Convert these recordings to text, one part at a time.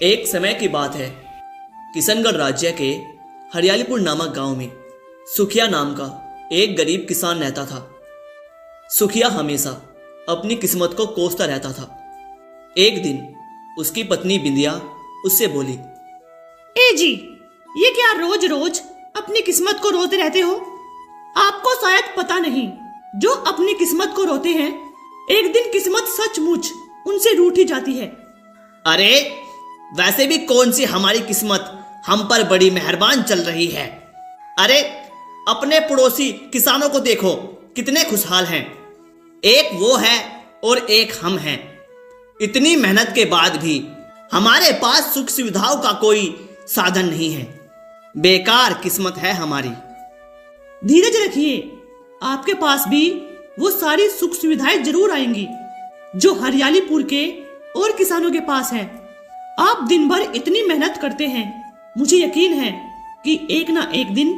एक समय की बात है। किशनगढ़ राज्य के हरियालीपुर नामक गांव में सुखिया नाम का एक गरीब किसान रहता था। सुखिया हमेशा अपनी किस्मत को कोसता रहता था। एक दिन उसकी पत्नी बिंदिया उससे बोली, ए जी, ये क्या रोज रोज अपनी किस्मत को रोते रहते हो? आपको शायद पता नहीं, जो अपनी किस्मत को रोते हैं एक दिन किस्मत सचमुच उनसे रूठ ही जाती है। अरे वैसे भी कौन सी हमारी किस्मत हम पर बड़ी मेहरबान चल रही है। अरे अपने पड़ोसी किसानों को देखो, कितने खुशहाल हैं। एक वो है और एक हम हैं। इतनी मेहनत के बाद भी हमारे पास सुख सुविधाओं का कोई साधन नहीं है। बेकार किस्मत है हमारी। धीरज रखिए, आपके पास भी वो सारी सुख सुविधाएं जरूर आएंगी जो हरियालीपुर के और किसानों के पास है। आप दिन भर इतनी मेहनत करते हैं, मुझे यकीन है कि एक ना एक दिन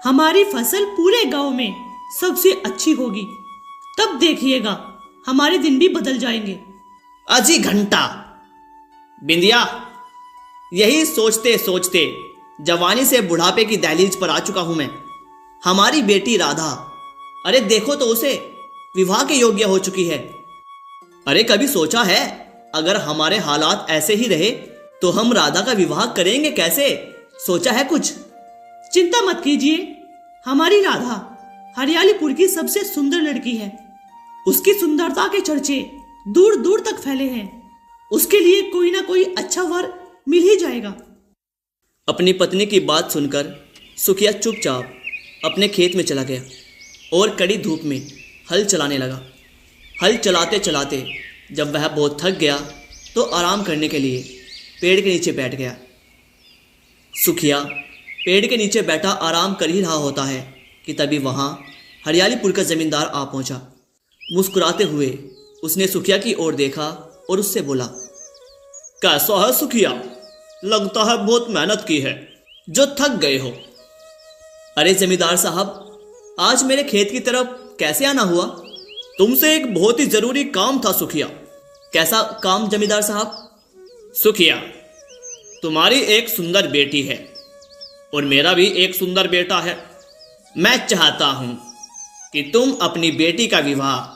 हमारी फसल पूरे गांव में सबसे अच्छी होगी। तब देखिएगा हमारे दिन भी बदल जाएंगे। अजी घंटा बिंदिया, यही सोचते सोचते जवानी से बुढ़ापे की दहलीज पर आ चुका हूं मैं। हमारी बेटी राधा, अरे देखो तो उसे विवाह के योग्य हो चुकी है। अरे कभी सोचा है अगर हमारे हालात ऐसे ही रहे तो हम राधा का विवाह करेंगे कैसे? सोचा है कुछ? चिंता मत कीजिए, हमारी राधा हरियालीपुर की सबसे सुंदर लड़की है। उसकी सुंदरता के चर्चे दूर दूर तक फैले हैं। उसके लिए कोई ना कोई अच्छा वर मिल ही जाएगा। अपनी पत्नी की बात सुनकर सुखिया चुपचाप अपने खेत में चला गया और कड़ी धूप में हल चलाने लगा। हल चलाते चलाते जब वह बहुत थक गया तो आराम करने के लिए पेड़ के नीचे बैठ गया। सुखिया पेड़ के नीचे बैठा आराम कर ही रहा होता है कि तभी वहाँ हरियालीपुर का जमींदार आ पहुँचा। मुस्कुराते हुए उसने सुखिया की ओर देखा और उससे बोला, कैसा है सुखिया? लगता है बहुत मेहनत की है, जो थक गए हो। अरे जमींदार साहब, आज मेरे खेत की तरफ कैसे आना हुआ? तुमसे एक बहुत ही जरूरी काम था सुखिया। कैसा काम जमींदार साहब? सुखिया, तुम्हारी एक सुंदर बेटी है और मेरा भी एक सुंदर बेटा है। मैं चाहता हूं कि तुम अपनी बेटी का विवाह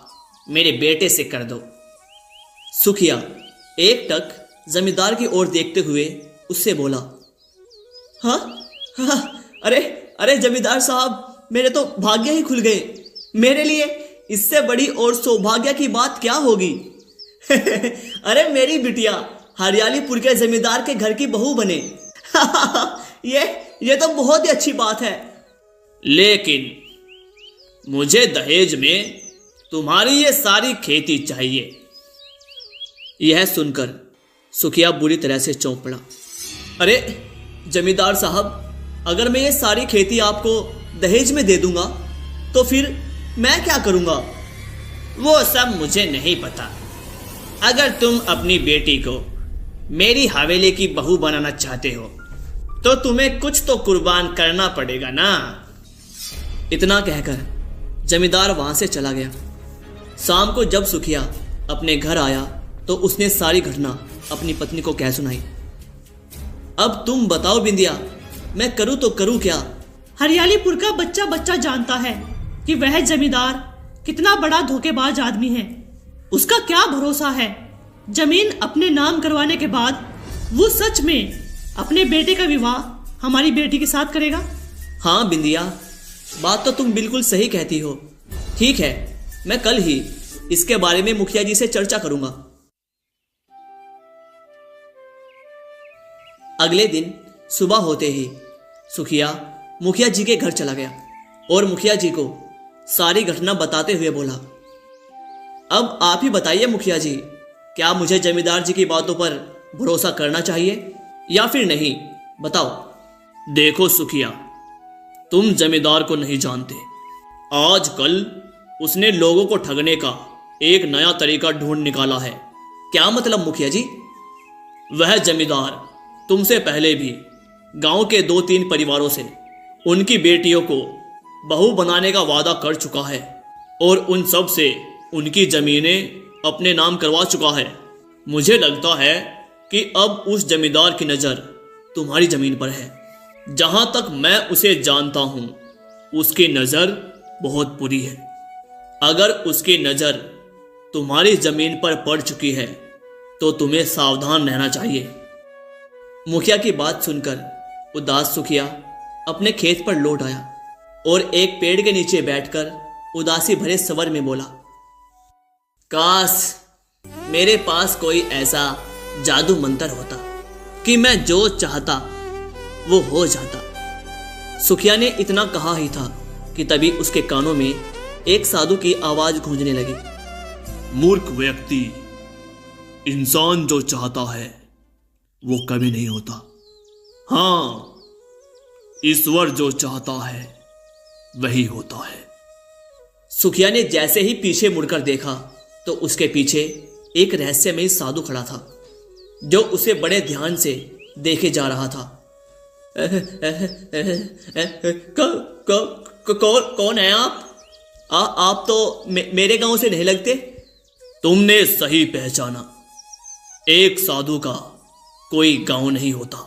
मेरे बेटे से कर दो। सुखिया एक टक जमींदार की ओर देखते हुए उससे बोला, हाँ हाँ, अरे जमींदार साहब, मेरे तो भाग्य ही खुल गए। मेरे लिए इससे बड़ी और सौभाग्य की बात क्या होगी? अरे मेरी बिटिया हरियालीपुर के जमींदार के घर की बहू बने। ये तो बहुत ही अच्छी बात है। लेकिन मुझे दहेज में तुम्हारी ये सारी खेती चाहिए। यह सुनकर सुखिया बुरी तरह से चौंक पड़ा। अरे जमींदार साहब, अगर मैं ये सारी खेती आपको दहेज में दे दूंगा तो फिर मैं क्या करूंगा? वो सब मुझे नहीं पता। अगर तुम अपनी बेटी को मेरी हवेली की बहू बनाना चाहते हो तो तुम्हें कुछ तो कुर्बान करना पड़ेगा ना। इतना कहकर जमींदार वहां से चला गया। शाम को जब सुखिया अपने घर आया तो उसने सारी घटना अपनी पत्नी को कह सुनाई। अब तुम बताओ बिंदिया, मैं करूं तो करूं क्या? हरियालीपुर का बच्चा बच्चा जानता है कि वह जमींदार कितना बड़ा धोखेबाज आदमी है। उसका क्या भरोसा है जमीन अपने नाम करवाने के बाद वो सच में अपने बेटे का विवाह हमारी बेटी के साथ करेगा? हाँ बिंदिया, बात तो तुम बिल्कुल सही कहती हो। ठीक है, मैं कल ही इसके बारे में मुखिया जी से चर्चा करूंगा। अगले दिन सुबह होते ही सुखिया मुखिया जी के घर चला गया और मुखिया जी को सारी घटना बताते हुए बोला, अब आप ही बताइए मुखिया जी, क्या मुझे जमींदार जी की बातों पर भरोसा करना चाहिए या फिर नहीं? बताओ। देखो सुखिया, तुम जमींदार को नहीं जानते। आजकल उसने लोगों को ठगने का एक नया तरीका ढूंढ निकाला है। क्या मतलब मुखिया जी? वह जमींदार तुमसे पहले भी गांव के 2-3 परिवारों से उनकी बेटियों को बहू बनाने का वादा कर चुका है और उन सब से उनकी जमीनें अपने नाम करवा चुका है। मुझे लगता है कि अब उस जमींदार की नज़र तुम्हारी ज़मीन पर है। जहां तक मैं उसे जानता हूं, उसकी नज़र बहुत बुरी है। अगर उसकी नज़र तुम्हारी ज़मीन पर पड़ चुकी है तो तुम्हें सावधान रहना चाहिए। मुखिया की बात सुनकर उदास सुखिया अपने खेत पर लौट आया और एक पेड़ के नीचे बैठकर उदासी भरे स्वर में बोला, काश मेरे पास कोई ऐसा जादू मंत्र होता कि मैं जो चाहता वो हो जाता। सुखिया ने इतना कहा ही था कि तभी उसके कानों में एक साधु की आवाज गूंजने लगी। मूर्ख व्यक्ति, इंसान जो चाहता है वो कभी नहीं होता। हाँ, ईश्वर जो चाहता है वही होता है। सुखिया ने जैसे ही पीछे मुड़कर देखा तो उसके पीछे एक रहस्यमयी साधु खड़ा था जो उसे बड़े ध्यान से देखे जा रहा था। कौन है आप? आप तो मेरे गांव से नहीं लगते। तुमने सही पहचाना। एक साधु का कोई गांव नहीं होता।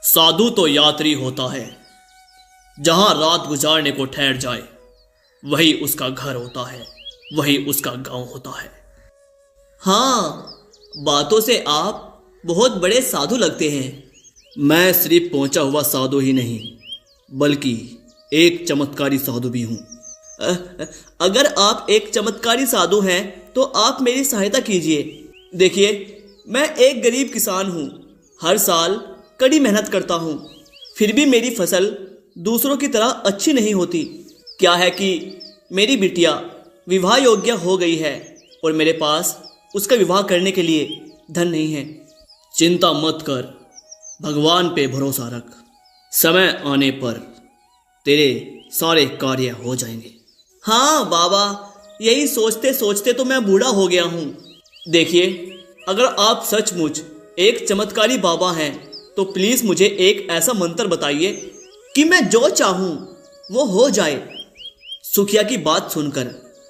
साधु तो यात्री होता है। जहां रात गुजारने को ठहर जाए वही उसका घर होता है, वही उसका गांव होता है। हाँ, बातों से आप बहुत बड़े साधु लगते हैं। मैं सिर्फ पहुंचा हुआ साधु ही नहीं बल्कि एक चमत्कारी साधु भी हूं। अगर आप एक चमत्कारी साधु हैं तो आप मेरी सहायता कीजिए। देखिए, मैं एक गरीब किसान हूँ। हर साल कड़ी मेहनत करता हूँ, फिर भी मेरी फसल दूसरों की तरह अच्छी नहीं होती। क्या है कि मेरी बिटिया विवाह योग्य हो गई है और मेरे पास उसका विवाह करने के लिए धन नहीं है। चिंता मत कर, भगवान पे भरोसा रख। समय आने पर तेरे सारे कार्य हो जाएंगे। हाँ बाबा, यही सोचते सोचते तो मैं बूढ़ा हो गया हूँ। देखिए, अगर आप सचमुच एक चमत्कारी बाबा हैं तो प्लीज़ मुझे एक ऐसा मंत्र बताइए कि मैं जो चाहूँ वो हो जाए। सुखिया की बात सुनकर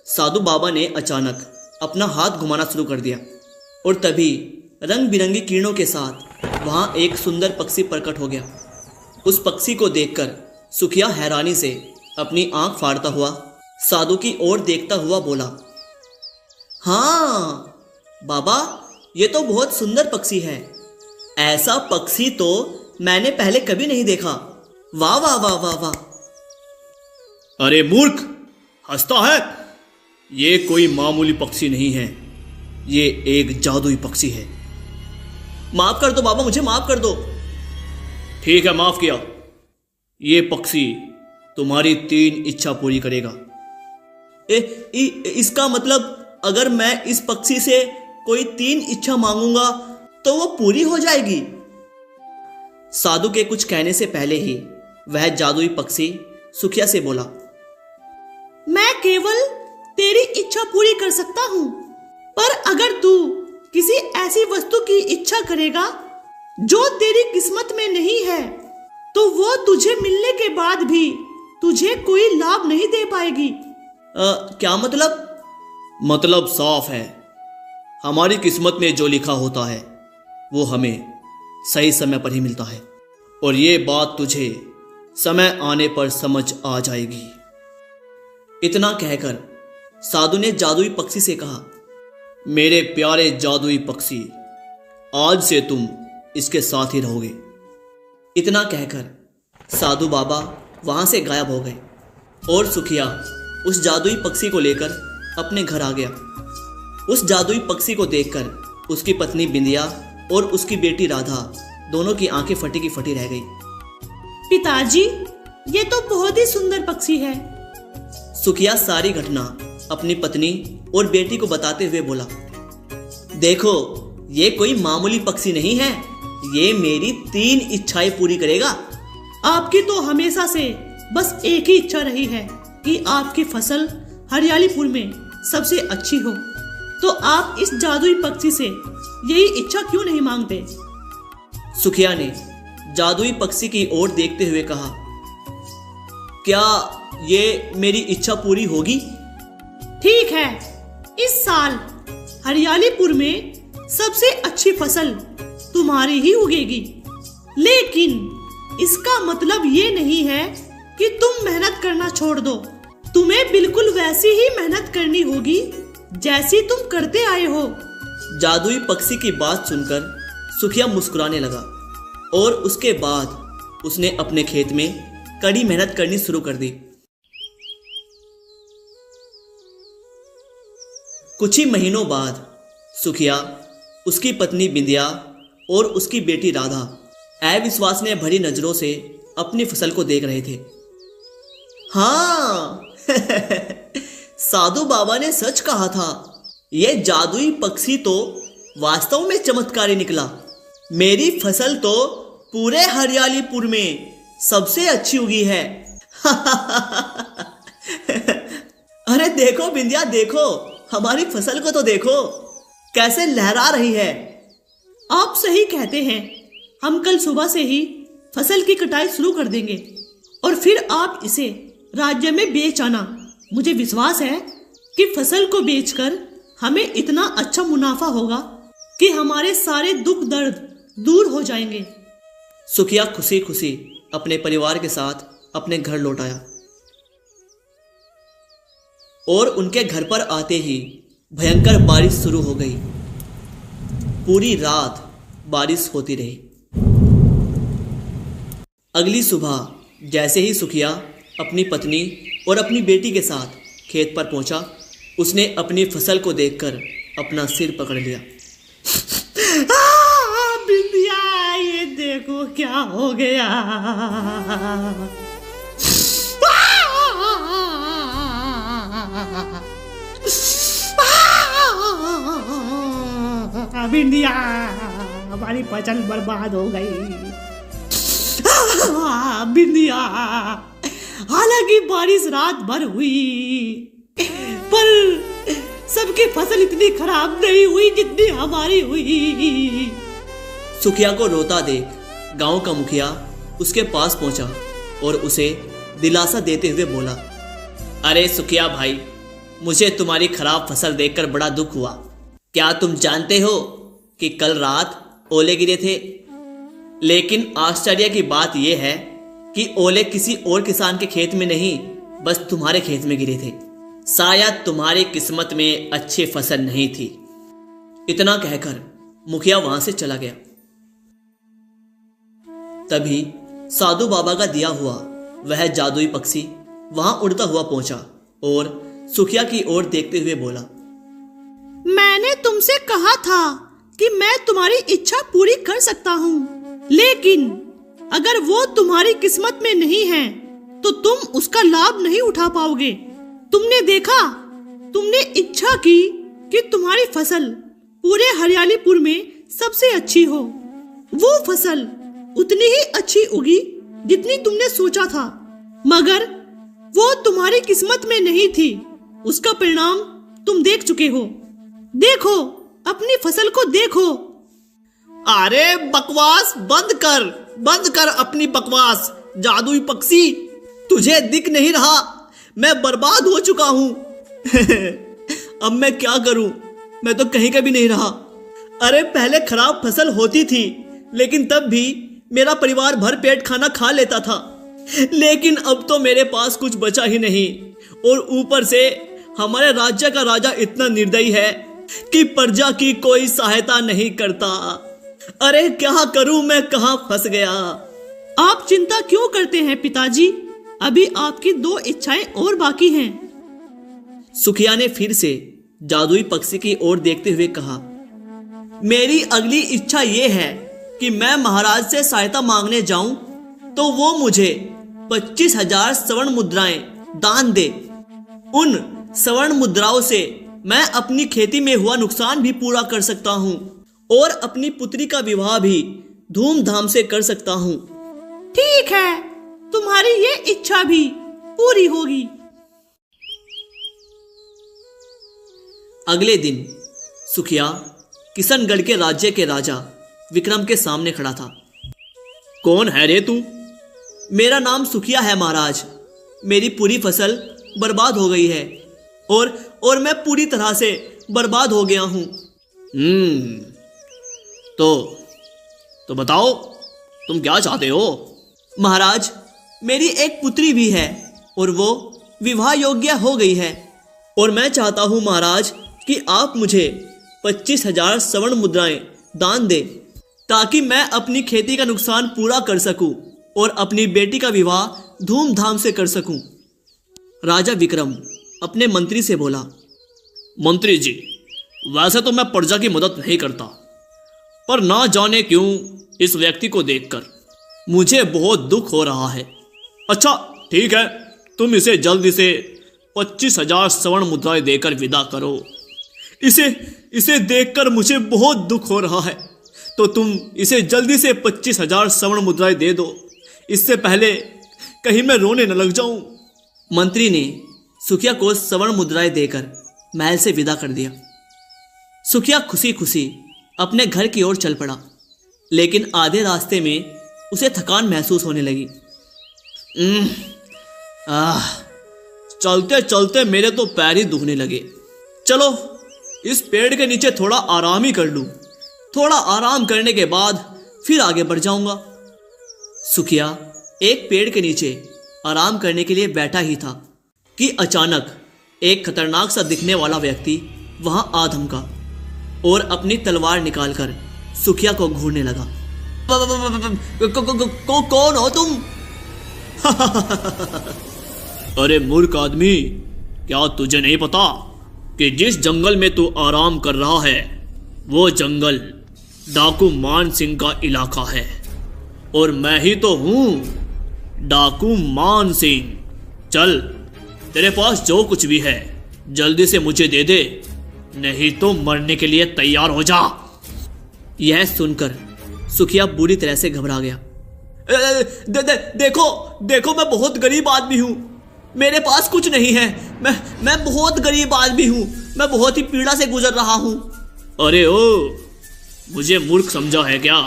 साधु बाबा ने अचानक अपना हाथ घुमाना शुरू कर दिया और तभी रंग बिरंगी किरणों के साथ वहाँ एक सुंदर पक्षी प्रकट हो गया। उस पक्षी को देखकर सुखिया हैरानी से अपनी आंख फाड़ता हुआ साधु की ओर देखता हुआ बोला, हाँ बाबा, ये तो बहुत सुंदर पक्षी है। ऐसा पक्षी तो मैंने पहले कभी नहीं देखा। वाह वाह वाह वाह वाह। अरे मूर्ख, हंसता है? ये कोई मामूली पक्षी नहीं है, ये एक जादुई पक्षी है। माफ कर दो बाबा, मुझे माफ कर दो। ठीक है, माफ किया। ये पक्षी तुम्हारी 3 इच्छा पूरी करेगा। इसका मतलब अगर मैं इस पक्षी से कोई 3 इच्छा मांगूंगा तो वो पूरी हो जाएगी? साधु के कुछ कहने से पहले ही वह जादुई पक्षी सुखिया से बोला, मैं केवल तेरी इच्छा पूरी कर सकता हूँ, पर अगर तू किसी ऐसी वस्तु की इच्छा करेगा जो तेरी किस्मत में नहीं है तो वो तुझे मिलने के बाद भी तुझे कोई लाभ नहीं दे पाएगी। क्या मतलब? मतलब साफ है, हमारी किस्मत में जो लिखा होता है वो हमें सही समय पर ही मिलता है और ये बात तुझे समय आने पर समझ आ जाएगी। इतना कहकर साधु ने जादुई पक्षी से कहा, मेरे प्यारे जादुई पक्षी, आज से तुम इसके साथ ही रहोगे। इतना कहकर साधु बाबा वहां से गायब हो गए और सुखिया उस जादुई पक्षी को लेकर अपने घर आ गया। उस जादुई पक्षी को देखकर उसकी पत्नी बिंदिया और उसकी बेटी राधा दोनों की आंखें फटी की फटी रह गई। पिताजी, ये तो बहुत ही सुंदर पक्षी है। सुखिया सारी घटना अपनी पत्नी और बेटी को बताते हुए बोला, देखो, ये कोई मामूली पक्षी नहीं है, ये मेरी 3 इच्छाएं पूरी करेगा। आपकी तो हमेशा से बस एक ही इच्छा रही है कि आपकी फसल हरियालीपुर में सबसे अच्छी हो, तो आप इस जादुई पक्षी से यही इच्छा क्यों नहीं मांगते? सुखिया ने जादुई पक्षी की ओर देखते हुए कहा, क्या ये मेरी इच्छा पूरी होगी? ठीक है, इस साल हरियालीपुर में सबसे अच्छी फसल तुम्हारी ही उगेगी। लेकिन इसका मतलब ये नहीं है कि तुम मेहनत करना छोड़ दो। तुम्हें बिल्कुल वैसी ही मेहनत करनी होगी जैसी तुम करते आए हो। जादुई पक्षी की बात सुनकर सुखिया मुस्कुराने लगा और उसके बाद उसने अपने खेत में कड़ी मेहनत करनी शुरू कर दी। कुछ ही महीनों बाद सुखिया, उसकी पत्नी बिंदिया और उसकी बेटी राधा अविश्वास ने भरी नजरों से अपनी फसल को देख रहे थे। हाँ साधु बाबा ने सच कहा था, यह जादुई पक्षी तो वास्तव में चमत्कारी निकला। मेरी फसल तो पूरे हरियालीपुर में सबसे अच्छी उगी है। अरे देखो बिंदिया, देखो हमारी फसल को तो देखो, कैसे लहरा रही है। आप सही कहते हैं। हम कल सुबह से ही फसल की कटाई शुरू कर देंगे और फिर आप इसे राज्य में बेच आना। मुझे विश्वास है कि फसल को बेचकर हमें इतना अच्छा मुनाफा होगा कि हमारे सारे दुख दर्द दूर हो जाएंगे। सुखिया खुशी खुशी अपने परिवार के साथ अपने घर लौट आया और उनके घर पर आते ही भयंकर बारिश शुरू हो गई। पूरी रात बारिश होती रही। अगली सुबह जैसे ही सुखिया अपनी पत्नी और अपनी बेटी के साथ खेत पर पहुंचा, उसने अपनी फसल को देखकर अपना सिर पकड़ लिया। बिंदिया, ये देखो क्या हो गया। बिंदिया, हमारी फसल बर्बाद हो गई। बिंदिया, हालांकि बारिश रात भर हुई पर सबकी फसल इतनी खराब नहीं हुई जितनी हमारी हुई। सुखिया को रोता देख गांव का मुखिया उसके पास पहुंचा और उसे दिलासा देते हुए बोला, अरे सुखिया भाई, मुझे तुम्हारी खराब फसल देखकर बड़ा दुख हुआ। क्या तुम जानते हो कि कल रात ओले गिरे थे? लेकिन आश्चर्य की बात यह है कि ओले किसी और किसान के खेत में नहीं, बस तुम्हारे खेत में गिरे थे। शायद तुम्हारी किस्मत में अच्छी फसल नहीं थी। इतना कहकर मुखिया वहां से चला गया। तभी साधु बाबा का दिया हुआ वह जादुई पक्षी वहां उड़ता हुआ पहुंचा और सुखिया की ओर देखते हुए बोला, मैंने तुमसे कहा था कि मैं तुम्हारी इच्छा पूरी कर सकता हूँ, लेकिन अगर वो तुम्हारी किस्मत में नहीं है तो तुम उसका लाभ नहीं उठा पाओगे। तुमने देखा, तुमने इच्छा की कि तुम्हारी फसल पूरे हरियालीपुर में सबसे अच्छी हो। वो फसल उतनी ही अच्छी उगी जितनी तुमने सोचा था, मगर वो तुम्हारी किस्मत में नहीं थी। उसका परिणाम तुम देख चुके हो। देखो, अपनी फसल को देखो। अरे बकवास बंद कर अपनी बकवास। जादुई पक्षी, तुझे दिख नहीं रहा मैं बर्बाद हो चुका हूं। अब मैं क्या करूं, मैं तो कहीं का भी नहीं रहा। अरे पहले खराब फसल होती थी, लेकिन तब भी मेरा परिवार भर पेट खाना खा लेता था। लेकिन अब तो मेरे पास कुछ बचा ही नहीं, और ऊपर से हमारे राज्य का राजा इतना निर्दयी है कि प्रजा की कोई सहायता नहीं करता। अरे क्या करूं, मैं कहां फंस गया। आप चिंता क्यों करते हैं पिताजी? अभी आपकी 2 इच्छाएं और बाकी हैं। सुखिया ने फिर से जादुई पक्षी की ओर देखते हुए कहा, मेरी अगली इच्छा यह है कि मैं महाराज से सहायता मांगने जाऊं तो वो मुझे 25,000 स्वर्ण मुद्राएं दान दे। उन स्वर्ण मुद्राओं से मैं अपनी खेती में हुआ नुकसान भी पूरा कर सकता हूं और अपनी पुत्री का विवाह भी धूमधाम से कर सकता हूं। ठीक है, तुम्हारी ये इच्छा भी पूरी होगी। अगले दिन सुखिया किशनगढ़ के राज्य के राजा विक्रम के सामने खड़ा था। कौन है रे तू? मेरा नाम सुखिया है महाराज। मेरी पूरी फसल बर्बाद हो गई है और मैं पूरी तरह से बर्बाद हो गया हूं। तो तो बताओ तुम क्या चाहते हो? महाराज, मेरी एक पुत्री भी है और वो विवाह योग्य हो गई है, और मैं चाहता हूँ महाराज कि आप मुझे 25,000 स्वर्ण मुद्राएं दान दें, ताकि मैं अपनी खेती का नुकसान पूरा कर सकूं और अपनी बेटी का विवाह धूमधाम से कर सकूं। राजा विक्रम अपने मंत्री से बोला, मंत्री जी, वैसे तो मैं प्रजा की मदद नहीं करता, पर ना जाने क्यों इस व्यक्ति को देखकर मुझे बहुत दुख हो रहा है। अच्छा ठीक है, तुम इसे जल्दी से 25,000 स्वर्ण मुद्राएं देकर विदा करो। इसे देखकर मुझे बहुत दुख हो रहा है, तो तुम इसे जल्दी से 25,000 स्वर्ण मुद्राएं दे दो, इससे पहले कहीं मैं रोने न लग जाऊं। मंत्री ने सुखिया को स्वर्ण मुद्राएं देकर महल से विदा कर दिया। सुखिया खुशी खुशी अपने घर की ओर चल पड़ा, लेकिन आधे रास्ते में उसे थकान महसूस होने लगी। चलते चलते मेरे तो पैर ही दुखने लगे। चलो इस पेड़ के नीचे थोड़ा आराम ही कर लूं, थोड़ा आराम करने के बाद फिर आगे बढ़ जाऊंगा। सुखिया एक पेड़ के नीचे आराम करने के लिए बैठा ही था कि अचानक एक खतरनाक सा दिखने वाला व्यक्ति वहां आ धमका और अपनी तलवार निकालकर सुखिया को घूरने लगा। कौन हो तुम? अरे मूर्ख आदमी, क्या तुझे नहीं पता कि जिस जंगल में तू आराम कर रहा है वो जंगल डाकू मान सिंह का इलाका है, और मैं ही तो हूं डाकू मान सिंह। चल, तेरे पास जो कुछ भी है जल्दी से मुझे दे दे, नहीं तो मरने के लिए तैयार हो जा। यह सुनकर सुखिया बुरी तरह से घबरा गया। देखो मैं बहुत गरीब आदमी हूं, मेरे पास कुछ नहीं है, मैं बहुत गरीब आदमी हूं, मैं बहुत ही पीड़ा से गुजर रहा हूं। अरे ओ, मुझे मूर्ख समझा है क्या?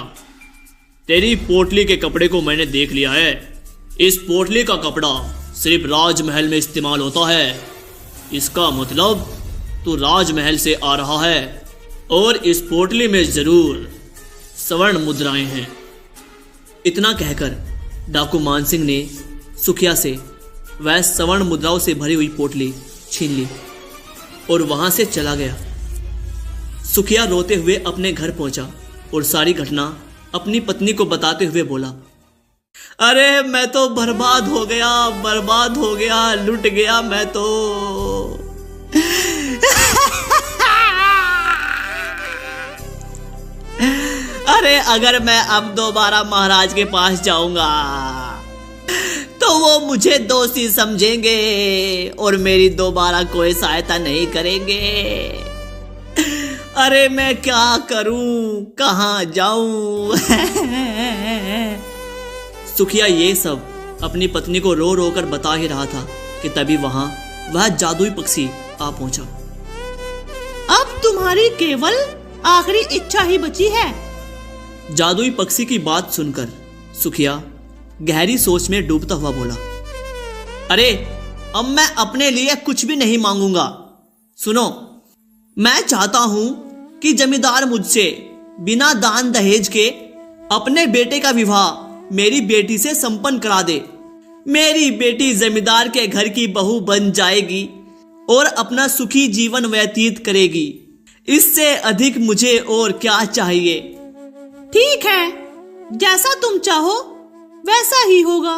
तेरी पोटली के कपड़े को मैंने देख लिया है। इस पोटली का कपड़ा सिर्फ राजमहल में इस्तेमाल होता है। इसका मतलब तू राजमहल से आ रहा है, और इस पोटली में जरूर स्वर्ण मुद्राएं हैं। इतना कहकर डाकू मान सिंह ने सुखिया से वह स्वर्ण मुद्राओं से भरी हुई पोटली छीन ली और वहां से चला गया। सुखिया रोते हुए अपने घर पहुंचा और सारी घटना अपनी पत्नी को बताते हुए बोला, अरे मैं तो बर्बाद हो गया, लुट गया मैं तो। अरे अगर मैं अब दोबारा महाराज के पास जाऊंगा तो वो मुझे दोषी समझेंगे और मेरी दोबारा कोई सहायता नहीं करेंगे। अरे मैं क्या करूं, कहां जाऊं? सुखिया ये सब अपनी पत्नी को रो रो कर बता ही रहा था कि तभी वहां वह जादुई पक्षी आ पहुंचा। अब तुम्हारी केवल आखिरी इच्छा ही बची है। जादुई पक्षी की बात सुनकर सुखिया गहरी सोच में डूबता हुआ बोला, अरे अब मैं अपने लिए कुछ भी नहीं मांगूंगा। सुनो, मैं चाहता हूं कि जमींदार मुझसे बिना दान दहेज के अपने बेटे का विवाह मेरी बेटी से संपन्न करा दे। मेरी बेटी जमींदार के घर की बहू बन जाएगी और अपना सुखी जीवन व्यतीत करेगी। इससे अधिक मुझे और क्या चाहिए? ठीक है, जैसा तुम चाहो वैसा ही होगा।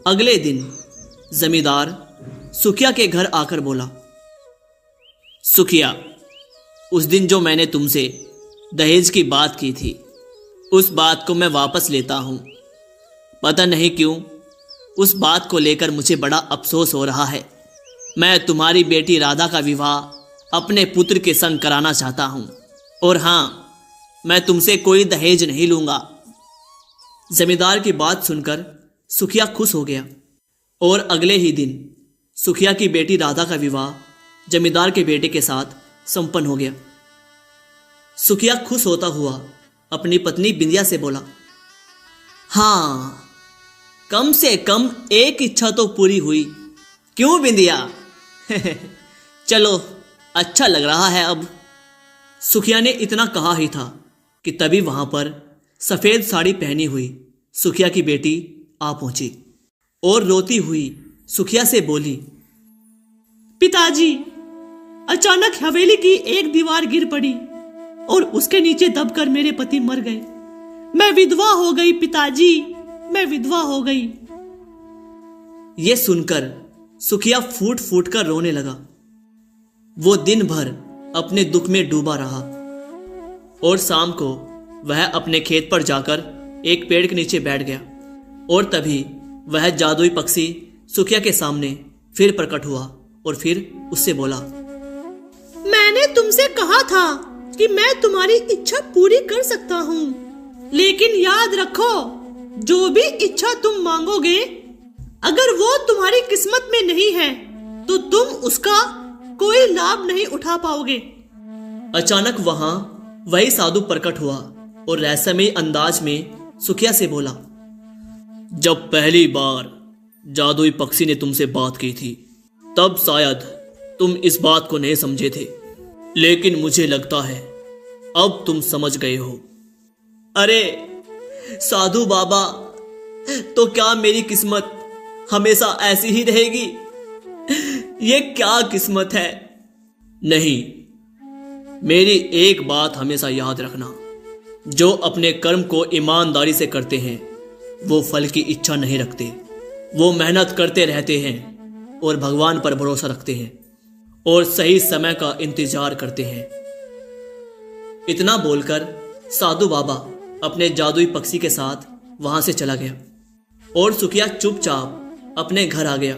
अगले दिन जमींदार सुखिया के घर आकर बोला, सुखिया, उस दिन जो मैंने तुमसे दहेज की बात की थी उस बात को मैं वापस लेता हूं। पता नहीं क्यों उस बात को लेकर मुझे बड़ा अफसोस हो रहा है। मैं तुम्हारी बेटी राधा का विवाह अपने पुत्र के संग कराना चाहता हूं, और हां, मैं तुमसे कोई दहेज नहीं लूंगा। जमींदार की बात सुनकर सुखिया खुश हो गया और अगले ही दिन सुखिया की बेटी राधा का विवाह जमींदार के बेटे के साथ संपन्न हो गया। सुखिया खुश होता हुआ अपनी पत्नी बिंदिया से बोला, हाँ, कम से कम एक इच्छा तो पूरी हुई। क्यों बिंदिया? चलो, अच्छा लग रहा है अब। सुखिया ने इतना कहा ही था कि तभी वहां पर सफेद साड़ी पहनी हुई सुखिया की बेटी आ पहुंची और रोती हुई सुखिया से बोली, पिताजी, अचानक हवेली की एक दीवार गिर पड़ी और उसके नीचे दबकर मेरे पति मर गए। मैं विधवा हो गई पिताजी, मैं विधवा हो गई। यह सुनकर सुखिया फूट फूट कर रोने लगा। वो दिन भर अपने दुख में डूबा रहा और शाम को वह अपने खेत पर जाकर एक पेड़ के नीचे बैठ गया और तभी वह जादुई पक्षी सुखिया के सामने फिर प्रकट हुआ और फिर उससे बोला, मैंने तुमसे कहा था कि मैं तुम्हारी इच्छा पूरी कर सकता हूँ, लेकिन याद रखो, जो भी इच्छा तुम मांगोगे, अगर वो तुम्हारी किस्मत में नहीं है तो तुम उसका कोई लाभ नहीं उठा पाओगे। अचानक वहां वही साधु प्रकट हुआ और रहस्यमयी अंदाज में सुखिया से बोला, जब पहली बार जादुई पक्षी ने तुमसे बात की थी तब शायद तुम इस बात को नहीं समझे थे, लेकिन मुझे लगता है अब तुम समझ गए हो। अरे साधु बाबा, तो क्या मेरी किस्मत हमेशा ऐसी ही रहेगी? ये क्या किस्मत है? नहीं, मेरी एक बात हमेशा याद रखना, जो अपने कर्म को ईमानदारी से करते हैं वो फल की इच्छा नहीं रखते। वो मेहनत करते रहते हैं और भगवान पर भरोसा रखते हैं और सही समय का इंतजार करते हैं। इतना बोलकर साधु बाबा अपने जादुई पक्षी के साथ वहां से चला गया और सुखिया चुपचाप अपने घर आ गया।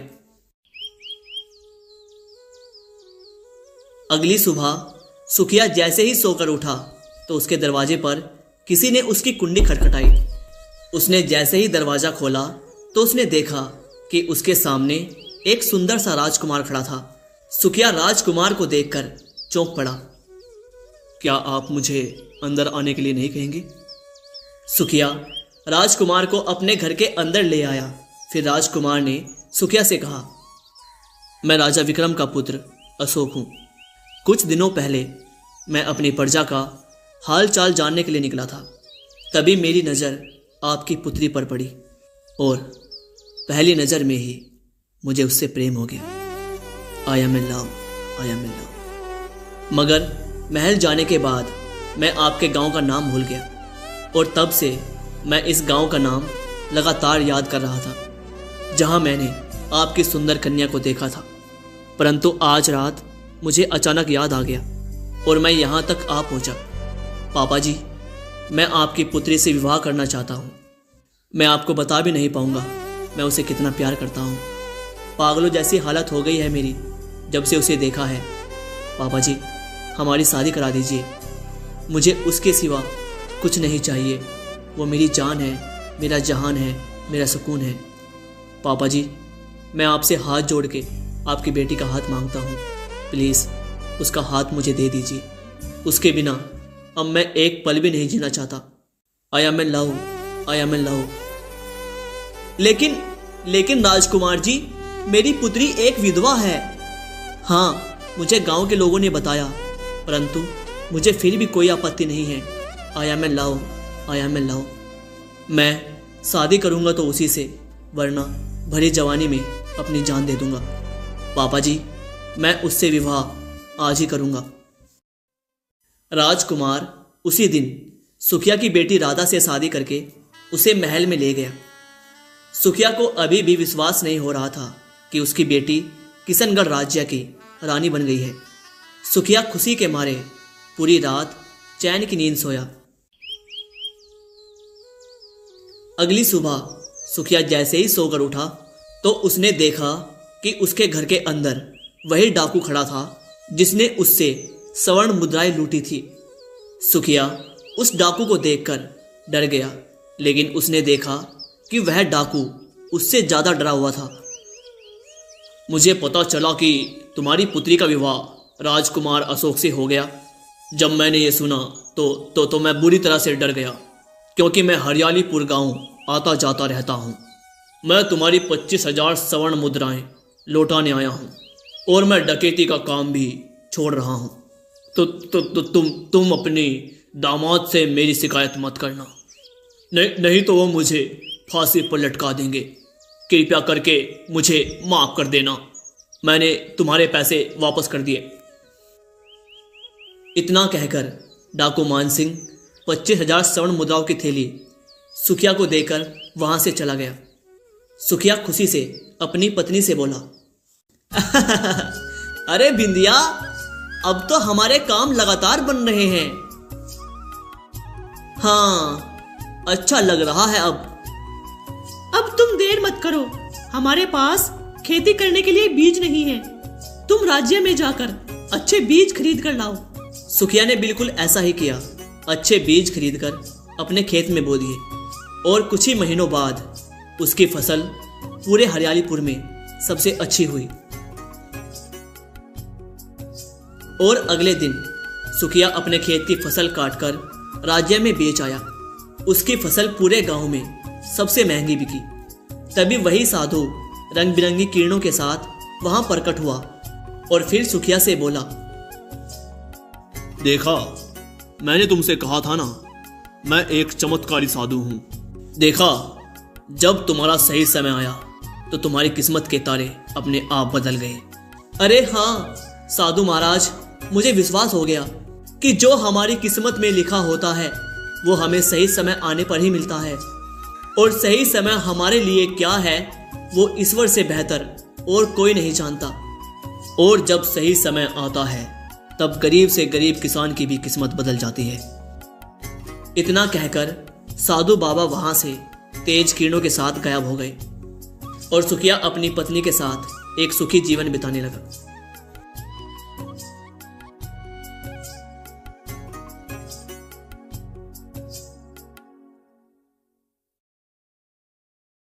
अगली सुबह सुखिया जैसे ही सोकर उठा तो उसके दरवाजे पर किसी ने उसकी कुंडी खटखटाई। उसने जैसे ही दरवाजा खोला तो उसने देखा कि उसके सामने एक सुंदर सा राजकुमार खड़ा था। सुखिया राजकुमार को देखकर चौंक पड़ा। क्या आप मुझे अंदर आने के लिए नहीं कहेंगे? सुखिया राजकुमार को अपने घर के अंदर ले आया। फिर राजकुमार ने सुखिया से कहा, मैं राजा विक्रम का पुत्र अशोक हूं। कुछ दिनों पहले मैं अपनी प्रजा का हाल चाल जानने के लिए निकला था। तभी मेरी नज़र आपकी पुत्री पर पड़ी और पहली नज़र में ही मुझे उससे प्रेम हो गया। I am in love, I am in love. मगर महल जाने के बाद मैं आपके गांव का नाम भूल गया और तब से मैं इस गांव का नाम लगातार याद कर रहा था जहां मैंने आपकी सुंदर कन्या को देखा था। परंतु आज रात मुझे अचानक याद आ गया और मैं यहाँ तक आ पहुँचा। पापा जी, मैं आपकी पुत्री से विवाह करना चाहता हूँ। मैं आपको बता भी नहीं पाऊँगा मैं उसे कितना प्यार करता हूँ। पागलों जैसी हालत हो गई है मेरी जब से उसे देखा है। पापा जी, हमारी शादी करा दीजिए। मुझे उसके सिवा कुछ नहीं चाहिए। वो मेरी जान है, मेरा जहान है, मेरा सुकून है। पापा जी, मैं आपसे हाथ जोड़ के आपकी बेटी का हाथ मांगता हूँ। प्लीज़ उसका हाथ मुझे दे दीजिए। उसके बिना अब मैं एक पल भी नहीं जीना चाहता। I am in love, I am in love. लेकिन राजकुमार जी, मेरी पुत्री एक विधवा है। हाँ, मुझे गांव के लोगों ने बताया, परंतु मुझे फिर भी कोई आपत्ति नहीं है। I am in love, I am in love. मैं शादी करूंगा तो उसी से, वरना भरी जवानी में अपनी जान दे दूंगा। पापा जी, मैं उससे विवाह आज ही करूंगा। राजकुमार उसी दिन सुखिया की बेटी राधा से शादी करके उसे महल में ले गया। सुखिया को अभी भी विश्वास नहीं हो रहा था कि उसकी बेटी किशनगढ़ राज्य की रानी बन गई है। सुखिया खुशी के मारे पूरी रात चैन की नींद सोया। अगली सुबह सुखिया जैसे ही सोकर उठा तो उसने देखा कि उसके घर के अंदर वही डाकू खड़ा था जिसने उससे स्वर्ण मुद्राएं लूटी थी। सुखिया उस डाकू को देखकर डर गया, लेकिन उसने देखा कि वह डाकू उससे ज्यादा डरा हुआ था। मुझे पता चला कि तुम्हारी पुत्री का विवाह राजकुमार अशोक से हो गया। जब मैंने ये सुना तो मैं बुरी तरह से डर गया, क्योंकि मैं हरियालीपुर गांव आता जाता रहता हूँ। मैं तुम्हारी 25,000 स्वर्ण मुद्राएं लौटाने आया हूँ और मैं डकैती का काम भी छोड़ रहा हूँ। तुम अपनी दामाद से मेरी शिकायत मत करना, नहीं तो वो मुझे फांसी पर लटका देंगे। कृपया करके मुझे माफ कर देना, मैंने तुम्हारे पैसे वापस कर दिए। इतना कहकर डाकू मान सिंह 25,000 स्वर्ण मुद्राओं की थैली सुखिया को देकर वहां से चला गया। सुखिया खुशी से अपनी पत्नी से बोला, अरे बिंदिया, अब तो हमारे काम लगातार बन रहे हैं। हाँ, अच्छा लग रहा है। अब तुम देर मत करो, हमारे पास खेती करने के लिए बीज नहीं है। तुम राज्य में जाकर अच्छे बीज खरीद कर लाओ। सुखिया ने बिल्कुल ऐसा ही किया। अच्छे बीज खरीदकर अपने खेत में बो दिए और कुछ ही महीनों बाद उसकी फसल पूरे हरियालीपुर में सबसे अच्छी हुई। और अगले दिन सुखिया अपने खेत की फसल काटकर राज्य में बेच आया। उसकी फसल पूरे गांव में सबसे महंगी बिकी। तभी वही साधु रंग बिरंगी किरणों के साथ वहां प्रकट हुआ और फिर सुखिया से बोला, देखा, मैंने तुमसे कहा था ना, मैं एक चमत्कारी साधु हूं। देखा, जब तुम्हारा सही समय आया तो तुम्हारी किस्मत के तारे अपने आप बदल गए। अरे हाँ साधु महाराज, मुझे विश्वास हो गया कि जो हमारी किस्मत में लिखा होता है वो हमें सही समय आने पर ही मिलता है। और सही समय हमारे लिए क्या है वो ईश्वर से बेहतर और कोई नहीं जानता। और जब सही समय आता है तब गरीब से गरीब किसान की भी किस्मत बदल जाती है। इतना कहकर साधु बाबा वहां से तेज किरणों के साथ गायब हो गए और सुखिया अपनी पत्नी के साथ एक सुखी जीवन बिताने लगा।